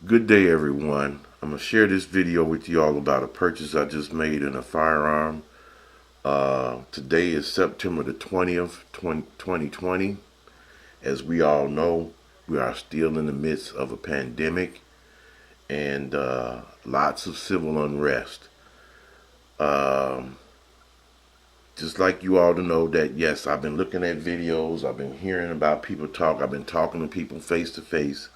Good day, everyone. I'm going to share this video with you all about a purchase I just made in a firearm. Today is September the 20th, 2020. As we all know, we are still in the midst of a pandemic and lots of civil unrest. Just like you all to know that, yes, I've been looking at videos, I've been hearing about people talk, I've been talking to people face to face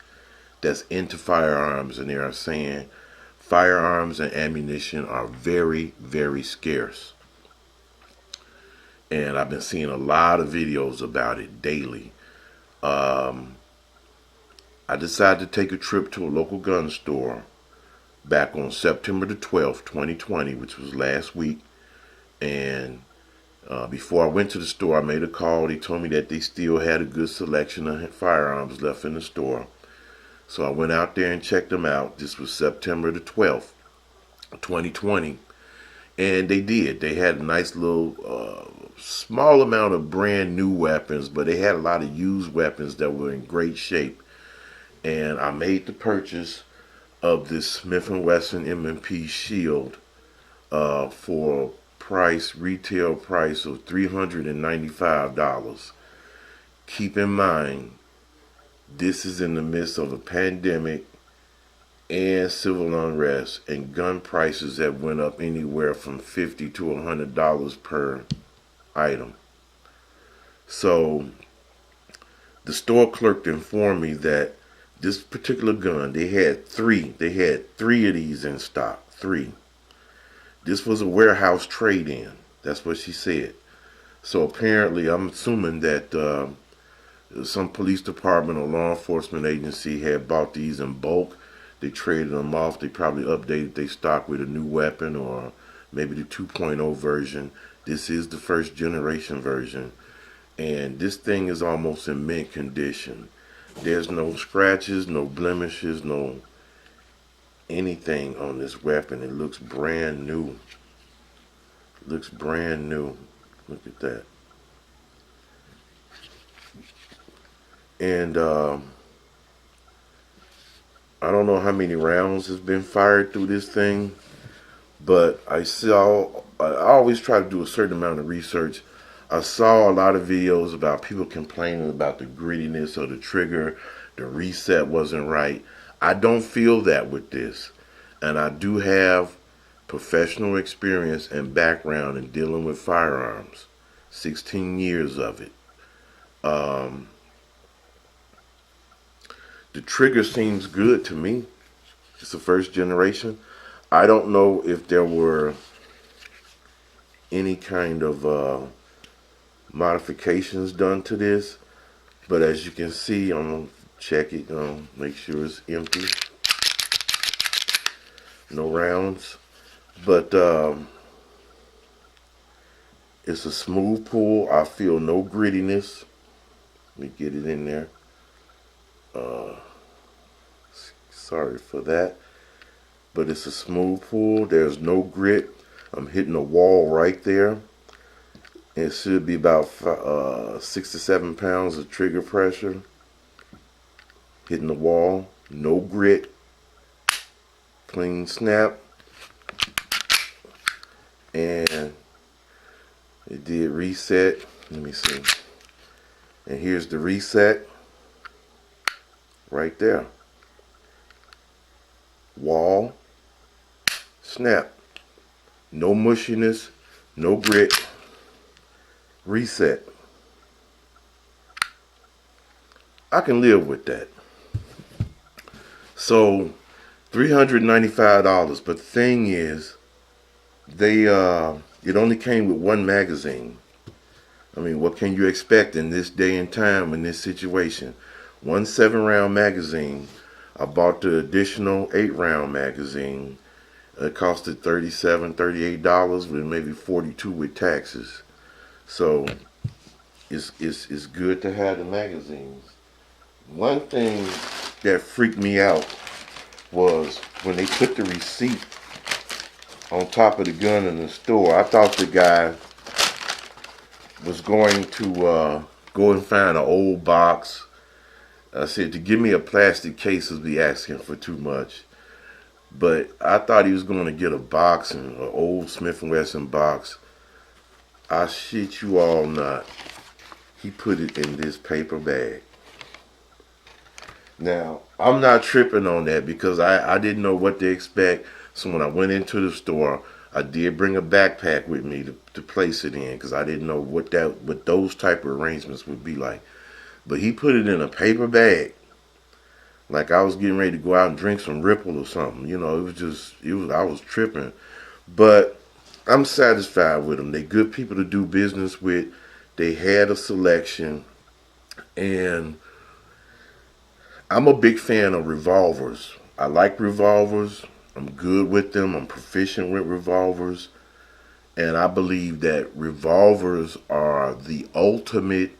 that's into firearms, and they are saying firearms and ammunition are very, very scarce. And I've been seeing a lot of videos about it daily. I decided to take a trip to a local gun store back on September the 12th, 2020, which was last week. And before I went to the store, I made a call. They told me that they still had a good selection of firearms left in the store. So I went out there and checked them out. This was September the 12th, 2020. And they did. They had a nice little small amount of brand new weapons, but they had a lot of used weapons that were in great shape. And I made the purchase of this Smith & Wesson M&P Shield for retail price of $395. Keep in mind, this is in the midst of a pandemic and civil unrest, and gun prices have went up anywhere from $50 to $100 per item. So the store clerk informed me that this particular gun, they had three of these in stock. Three. This was a warehouse trade-in. That's what she said. So apparently, I'm assuming that some police department or law enforcement agency had bought these in bulk. They traded them off. They probably updated their stock with a new weapon or maybe the 2.0 version. This is the first generation version. And this thing is almost in mint condition. There's no scratches, no blemishes, no anything on this weapon. It looks brand new. It looks brand new. Look at that. And I don't know how many rounds has been fired through this thing, but I always try to do a certain amount of research. I saw a lot of videos about people complaining about the grittiness of the trigger, the reset wasn't right. I don't feel that with this, and I do have professional experience and background in dealing with firearms, 16 years of it. The trigger seems good to me. It's the first generation. I don't know if there were any kind of modifications done to this, but as you can see, I'm gonna check it, make sure it's empty. No rounds. But it's a smooth pull. I feel no grittiness. Let me get it in there. Sorry for that. But it's a smooth pull. There's no grit. I'm hitting a wall right there. It should be about 6 to 7 pounds of trigger pressure. Hitting the wall. No grit. Clean snap. And it did reset. Let me see. And here's the reset. Right there. Wall. Snap. No mushiness. No grit. Reset. I can live with that. So $395, but the thing is, it only came with one magazine. I mean, what can you expect in this day and time in this situation? One 7-round magazine. I bought the additional 8-round magazine. It costed $37, $38 with maybe $42 with taxes. So it's good to have the magazines. One thing that freaked me out was when they put the receipt on top of the gun in the store. I thought the guy was going to go and find an old box I said to give me a plastic case would be asking for too much. But I thought he was going to get a box, and an old Smith & Wesson box. I shit you all not. He put it in this paper bag. Now, I'm not tripping on that because I didn't know what to expect. So when I went into the store, I did bring a backpack with me to place it in because I didn't know what those type of arrangements would be like. But he put it in a paper bag. Like I was getting ready to go out and drink some Ripple or something. You know, I was tripping. But I'm satisfied with them. They good people to do business with. They had a selection. And I'm a big fan of revolvers. I like revolvers. I'm good with them. I'm proficient with revolvers. And I believe that revolvers are the ultimate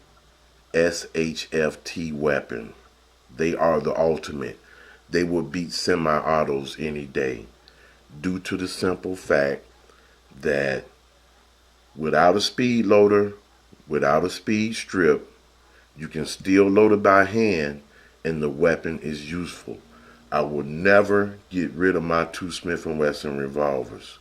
SHFT weapon. They are the ultimate. They will beat semi-autos any day due to the simple fact that without a speed loader, without a speed strip, you can still load it by hand and the weapon is useful. I will never get rid of my 2 Smith & Wesson revolvers.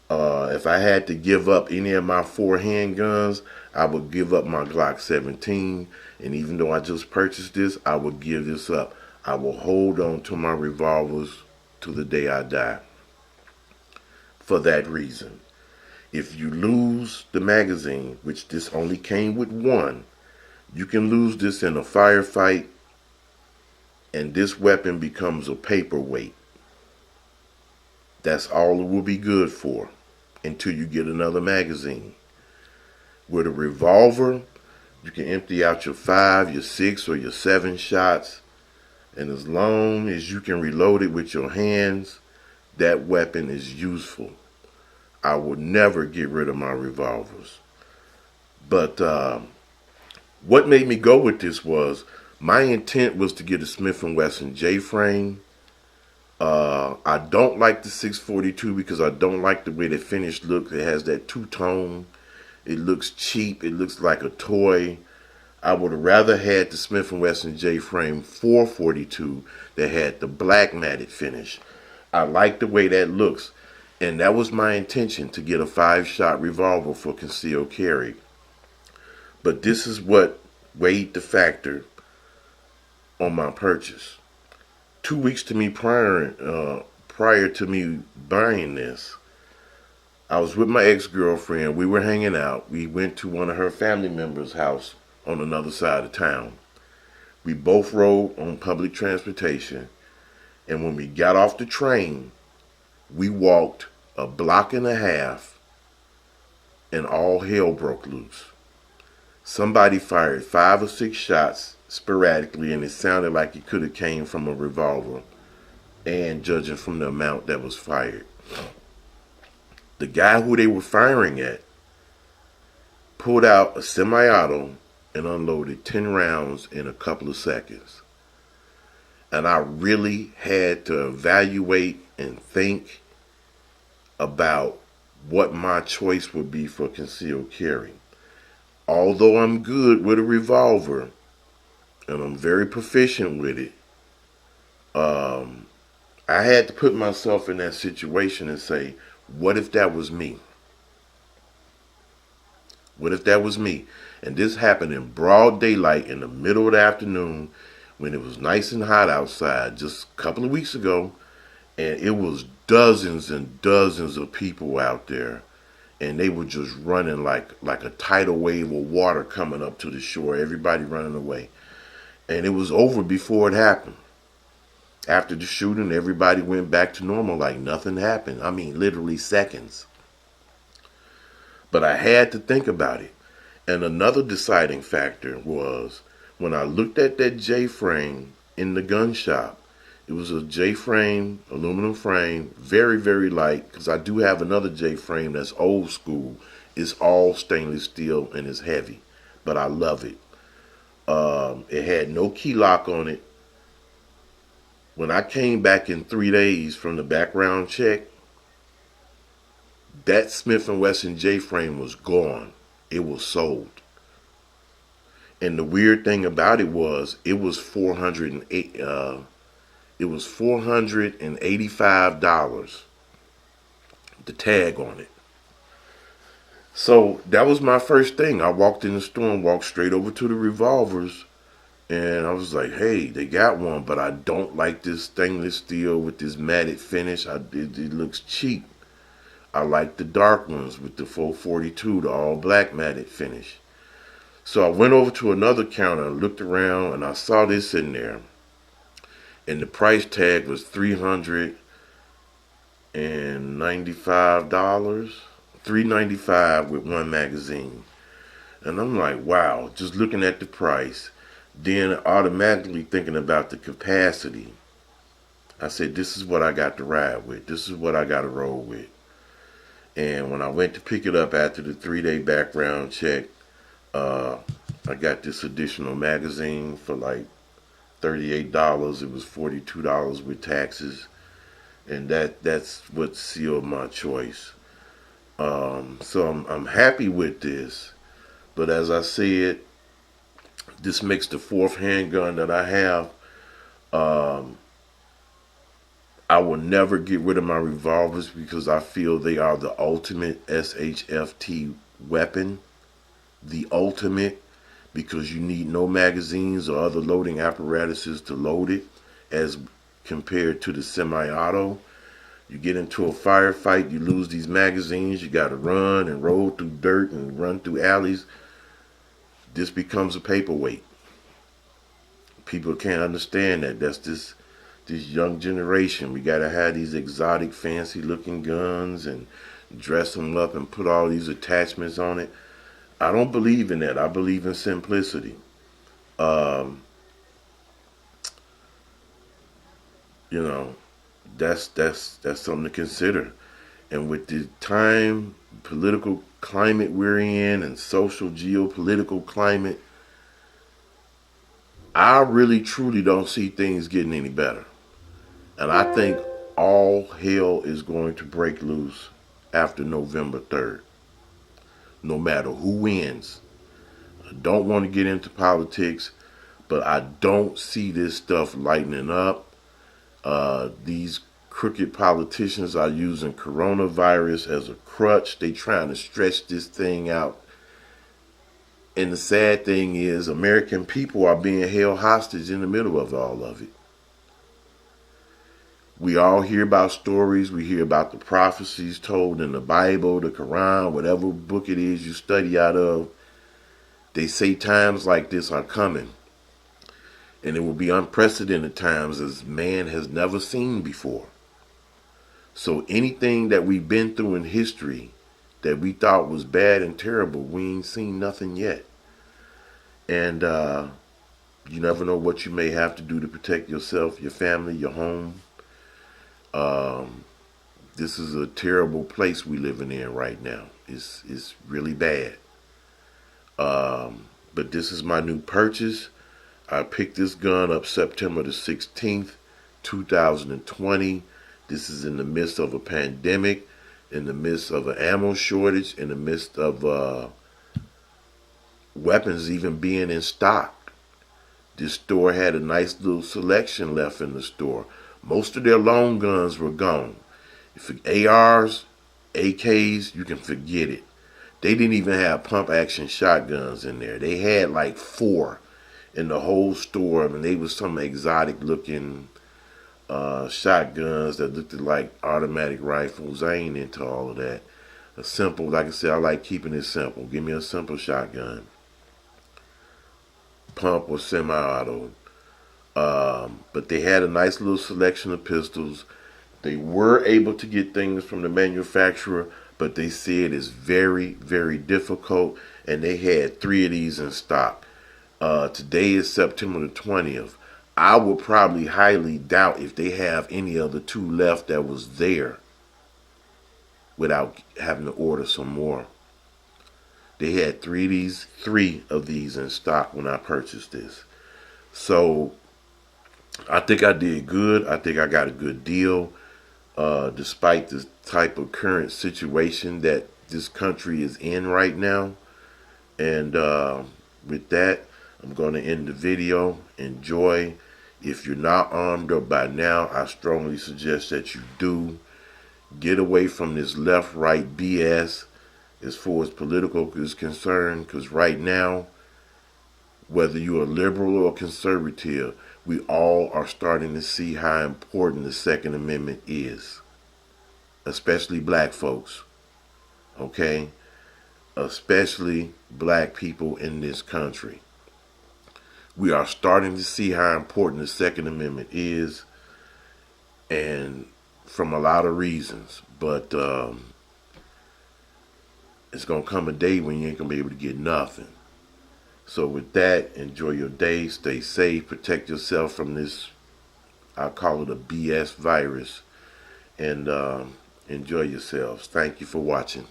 If I had to give up any of my 4 handguns, I would give up my Glock 17. And even though I just purchased this, I would give this up. I will hold on to my revolvers to the day I die. For that reason. If you lose the magazine, which this only came with 1, you can lose this in a firefight, and this weapon becomes a paperweight. That's all it will be good for until you get another magazine. With a revolver, you can empty out your 5, your 6, or your 7 shots, and as long as you can reload it with your hands, that weapon is useful. I would never get rid of my revolvers. But what made me go with this was my intent was to get a Smith & Wesson J-frame. I don't like the 642 because I don't like the way the finish looks. It has that two-tone. It looks cheap. It looks like a toy. I would have rather had the Smith & Wesson J-frame 442 that had the black matted finish. I like the way that looks. And that was my intention, to get a 5-shot revolver for concealed carry. But this is what weighed the factor on my purchase. 2 weeks to me prior to me buying this, I was with my ex-girlfriend. We were hanging out. We went to one of her family members' house on another side of town. We both rode on public transportation. And when we got off the train, we walked a block and a half and all hell broke loose. Somebody fired 5 or 6 shots sporadically, and it sounded like it could have came from a revolver, and judging from the amount that was fired. The guy who they were firing at pulled out a semi-auto and unloaded 10 rounds in a couple of seconds. And I really had to evaluate and think about what my choice would be for concealed carry. Although I'm good with a revolver and I'm very proficient with it, I had to put myself in that situation and say, what if that was me? What if that was me? And this happened in broad daylight in the middle of the afternoon when it was nice and hot outside just a couple of weeks ago. And it was dozens and dozens of people out there. And they were just running like a tidal wave of water coming up to the shore. Everybody running away. And it was over before it happened. After the shooting, everybody went back to normal like nothing happened. I mean, literally seconds. But I had to think about it. And another deciding factor was when I looked at that J-frame in the gun shop. It was a J-frame, aluminum frame, very, very light, because I do have another J-frame that's old school. It's all stainless steel and it's heavy, but I love it. It had no key lock on it. When I came back in 3 days from the background check, that Smith & Wesson J-frame was gone. It was sold. And the weird thing about it was it was 408 it was $485, the tag on it. So that was my first thing. I walked in the store and walked straight over to the revolvers, and I was like, hey, they got one, but I don't like this stainless steel with this matted finish. It looks cheap. I like the dark ones with the 442, the all black matted finish. So I went over to another counter and looked around, and I saw this in there. And the price tag was $395, $395 with one magazine. And I'm like, wow, just looking at the price, then automatically thinking about the capacity. I said, this is what I got to ride with. This is what I got to roll with. And when I went to pick it up after the 3-day background check, I got this additional magazine for like $38. It was $42 with taxes. And that's what sealed my choice. So I'm happy with this. But as I said, this makes the fourth handgun that I have. I will never get rid of my revolvers because I feel they are the ultimate SHFT weapon. The ultimate, because you need no magazines or other loading apparatuses to load it as compared to the semi-auto. You get into a firefight, you lose these magazines, you got to run and roll through dirt and run through alleys. This becomes a paperweight. People can't understand that. That's this young generation. We got to have these exotic, fancy looking guns and dress them up and put all these attachments on it. I don't believe in that. I believe in simplicity. You know, that's something to consider. And with the time, political climate we're in and social geopolitical climate, I really truly don't see things getting any better. And I think all hell is going to break loose after November 3rd. No matter who wins. I don't want to get into politics, but I don't see this stuff lightening up. These crooked politicians are using coronavirus as a crutch. They trying to stretch this thing out. And the sad thing is, American people are being held hostage in the middle of all of it. We all hear about stories. We hear about the prophecies told in the Bible, the Quran, whatever book it is you study out of. They say times like this are coming. And it will be unprecedented times as man has never seen before. So anything that we've been through in history that we thought was bad and terrible, we ain't seen nothing yet. And you never know what you may have to do to protect yourself, your family, your home. This is a terrible place we living in right now. It's really bad. But this is my new purchase. I picked this gun up September the 16th, 2020. This is in the midst of a pandemic, in the midst of an ammo shortage, in the midst of weapons even being in stock. This store had a nice little selection left in the store. Most of their long guns were gone. For ARs, AKs, you can forget it. They didn't even have pump action shotguns in there. They had like 4 in the whole store. I mean, they was some exotic looking shotguns that looked like automatic rifles. I ain't into all of that. A simple, like I said, I like keeping it simple. Give me a simple shotgun. Pump or semi-auto. But they had a nice little selection of pistols. They were able to get things from the manufacturer, but they said it's very, very difficult. And they had 3 of these in stock. Today is September the 20th. I would probably highly doubt if they have any of the 2 left that was there without having to order some more. They had 3 of these in stock when I purchased this. So I think I did good. I think I got a good deal, despite the type of current situation that this country is in right now. And with that, I'm going to end the video. Enjoy. If you're not armed up by now, I strongly suggest that you do. Get away from this left-right BS as far as political is concerned, because right now, whether you're a liberal or conservative, we all are starting to see how important the Second Amendment is, especially black folks, okay? Especially black people in this country. We are starting to see how important the Second Amendment is, and from a lot of reasons, but it's going to come a day when you ain't going to be able to get nothing. So with that, enjoy your day, stay safe, protect yourself from this, I call it a BS virus, and enjoy yourselves. Thank you for watching.